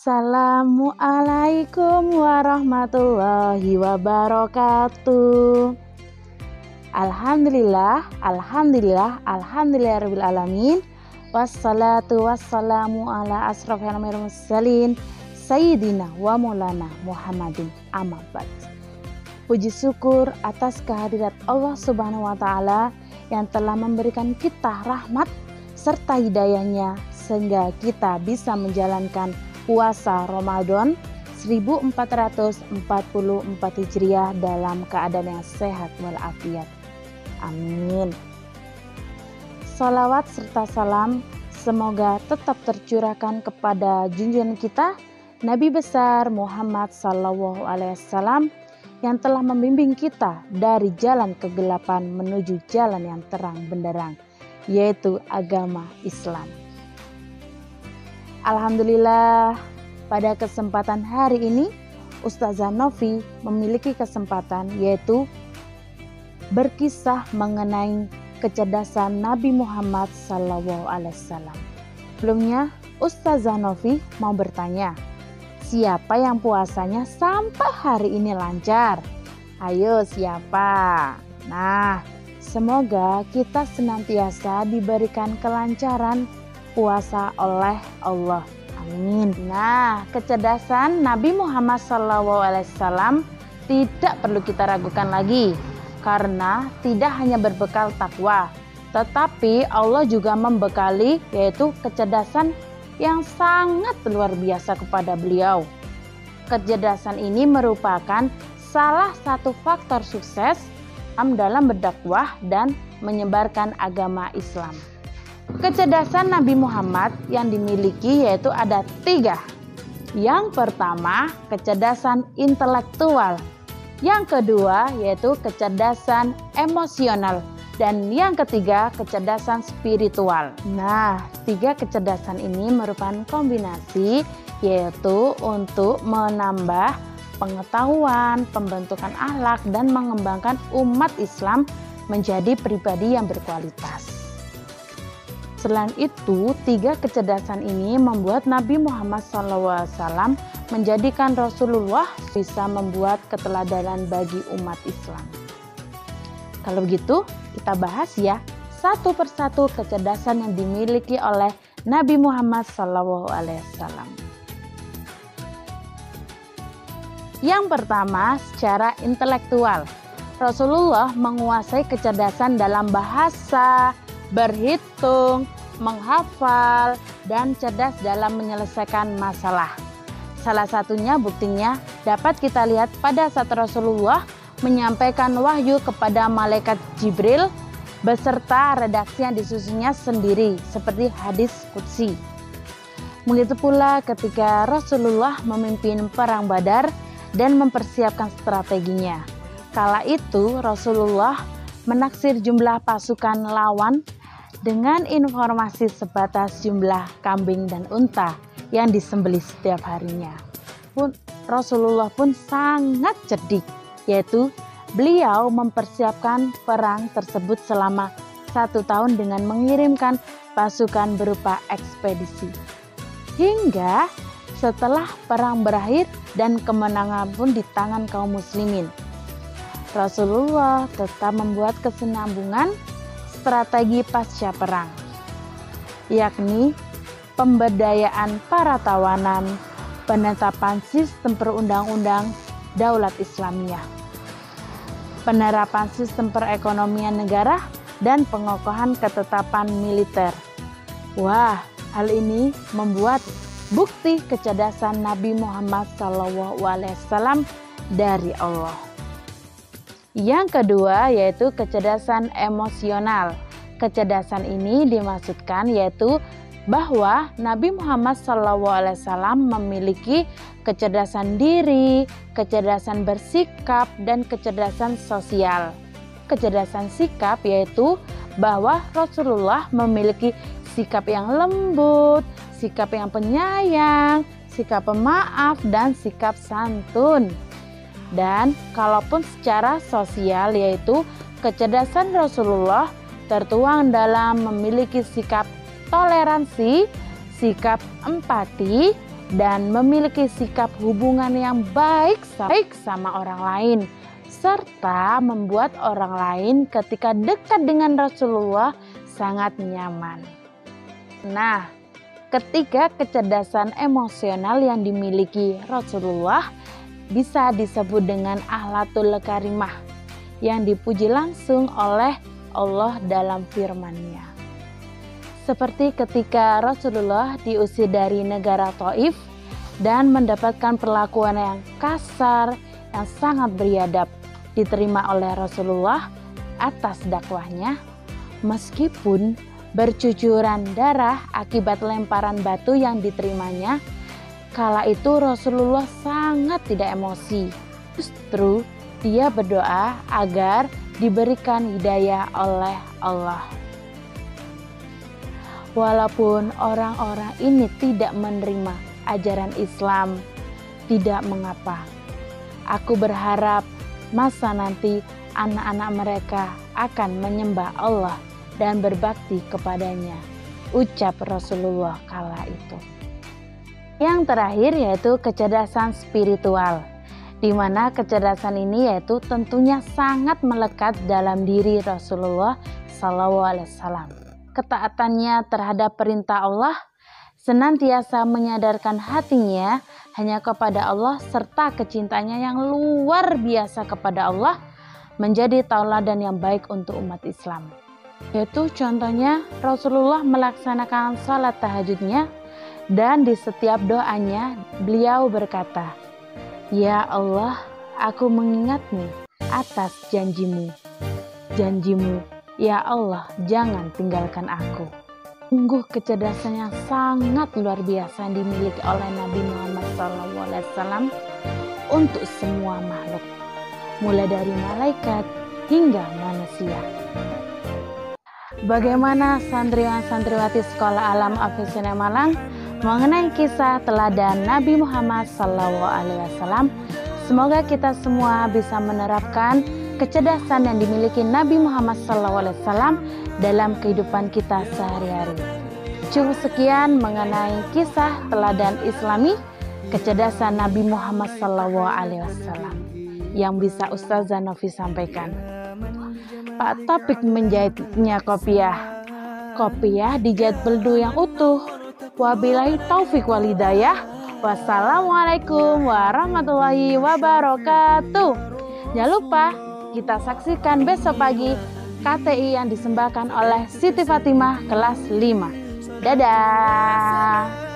Assalamualaikum warahmatullahi wabarakatuh. Alhamdulillahirabbil alamin. Wassalatu wassalamu ala asrofil mursalin Sayyidina wa maulana Muhammadin amma ba'd. Puji syukur atas kehadirat Allah Subhanahu wa taala yang telah memberikan kita rahmat serta hidayahnya sehingga kita bisa menjalankan puasa Ramadan 1444 Hijriah dalam keadaan yang sehat walafiat. Amin. Salawat serta salam semoga tetap tercurahkan kepada junjungan kita Nabi besar Muhammad SAW yang telah membimbing kita dari jalan kegelapan menuju jalan yang terang benderang, yaitu agama Islam. Alhamdulillah, pada kesempatan hari ini Ustazah Novi memiliki kesempatan yaitu berkisah mengenai kecerdasan Nabi Muhammad SAW. Sebelumnya, Ustazah Novi mau bertanya, siapa yang puasanya sampai hari ini lancar? Ayo siapa? Nah, semoga kita senantiasa diberikan kelancaran puasa oleh Allah. Amin. Nah, kecerdasan Nabi Muhammad SAW tidak perlu kita ragukan lagi, karena tidak hanya berbekal takwa, tetapi Allah juga membekali yaitu kecerdasan yang sangat luar biasa kepada beliau. Kecerdasan ini merupakan salah satu faktor sukses dalam berdakwah dan menyebarkan agama Islam. Kecerdasan Nabi Muhammad yang dimiliki yaitu ada 3. Yang pertama, kecerdasan intelektual. Yang kedua, yaitu kecerdasan emosional. Dan yang ketiga, kecerdasan spiritual. Nah, 3 kecerdasan ini merupakan kombinasi yaitu untuk menambah pengetahuan, pembentukan akhlak, dan mengembangkan umat Islam menjadi pribadi yang berkualitas. Selain itu, 3 kecerdasan ini membuat Nabi Muhammad SAW menjadikan Rasulullah bisa membuat keteladanan bagi umat Islam. Kalau begitu, kita bahas ya satu persatu kecerdasan yang dimiliki oleh Nabi Muhammad SAW. Yang pertama, secara intelektual. Rasulullah menguasai kecerdasan dalam bahasa, berhitung, menghafal, dan cerdas dalam menyelesaikan masalah. Salah satunya buktinya dapat kita lihat pada saat Rasulullah menyampaikan wahyu kepada malaikat Jibril beserta redaksi yang disusunnya sendiri seperti hadis qudsi. Begitu pula ketika Rasulullah memimpin perang Badar dan mempersiapkan strateginya. Kala itu Rasulullah menaksir jumlah pasukan lawan dengan informasi sebatas jumlah kambing dan unta yang disembelih setiap harinya. Rasulullah pun sangat cerdik, yaitu beliau mempersiapkan perang tersebut selama 1 tahun dengan mengirimkan pasukan berupa ekspedisi. Hingga setelah perang berakhir dan kemenangan pun di tangan kaum muslimin, Rasulullah tetap membuat kesinambungan strategi pasca perang, yakni pemberdayaan para tawanan, penetapan sistem perundang-undang Daulat Islamiyah, penerapan sistem perekonomian negara, dan pengokohan ketetapan militer. Wah, hal ini membuat bukti kecerdasan Nabi Muhammad SAW dari Allah. Yang kedua yaitu kecerdasan emosional. Kecerdasan ini dimaksudkan yaitu bahwa Nabi Muhammad SAW memiliki kecerdasan diri, kecerdasan bersikap, dan kecerdasan sosial. Kecerdasan sikap yaitu bahwa Rasulullah memiliki sikap yang lembut, sikap yang penyayang, sikap pemaaf, dan sikap santun. Dan kalaupun secara sosial yaitu kecerdasan Rasulullah tertuang dalam memiliki sikap toleransi, sikap empati, dan memiliki sikap hubungan yang baik sama orang lain, serta membuat orang lain ketika dekat dengan Rasulullah sangat nyaman. Nah, ketiga kecerdasan emosional yang dimiliki Rasulullah bisa disebut dengan akhlakul karimah yang dipuji langsung oleh Allah dalam firman-Nya. Seperti ketika Rasulullah diusir dari negara Taif dan mendapatkan perlakuan yang kasar, yang sangat beradab diterima oleh Rasulullah atas dakwahnya, meskipun bercucuran darah akibat lemparan batu yang diterimanya. Kala itu Rasulullah sangat tidak emosi. Justru dia berdoa agar diberikan hidayah oleh Allah. Walaupun orang-orang ini tidak menerima ajaran Islam, tidak mengapa. Aku berharap masa nanti anak-anak mereka akan menyembah Allah dan berbakti kepadanya, ucap Rasulullah kala itu. Yang terakhir yaitu kecerdasan spiritual, di mana kecerdasan ini yaitu tentunya sangat melekat dalam diri Rasulullah SAW. Ketaatannya terhadap perintah Allah, senantiasa menyadarkan hatinya hanya kepada Allah, serta kecintanya yang luar biasa kepada Allah menjadi tauladan yang baik untuk umat Islam. Yaitu contohnya Rasulullah melaksanakan salat tahajudnya, dan di setiap doanya beliau berkata, "Ya Allah, aku mengingatmu atas janjimu. Ya Allah, jangan tinggalkan aku." Sungguh kecerdasan yang sangat luar biasa yang dimiliki oleh Nabi Muhammad SAW untuk semua makhluk, mulai dari malaikat hingga manusia. Bagaimana santriwan-santriwati Sekolah Alam Afisina Malang mengenai kisah teladan Nabi Muhammad SAW? Semoga kita semua bisa menerapkan kecerdasan yang dimiliki Nabi Muhammad SAW dalam kehidupan kita sehari-hari. Cukup sekian mengenai kisah teladan Islami kecerdasan Nabi Muhammad SAW yang bisa Ustazah Novi sampaikan. Pak, topik menjahitnya kopiah. Kopiah dijahit beldu yang utuh. Wabillahi taufik walhidayah. Wassalamualaikum warahmatullahi wabarakatuh. Jangan lupa kita saksikan besok pagi KTI yang disembahkan oleh Siti Fatimah kelas 5. Dadah.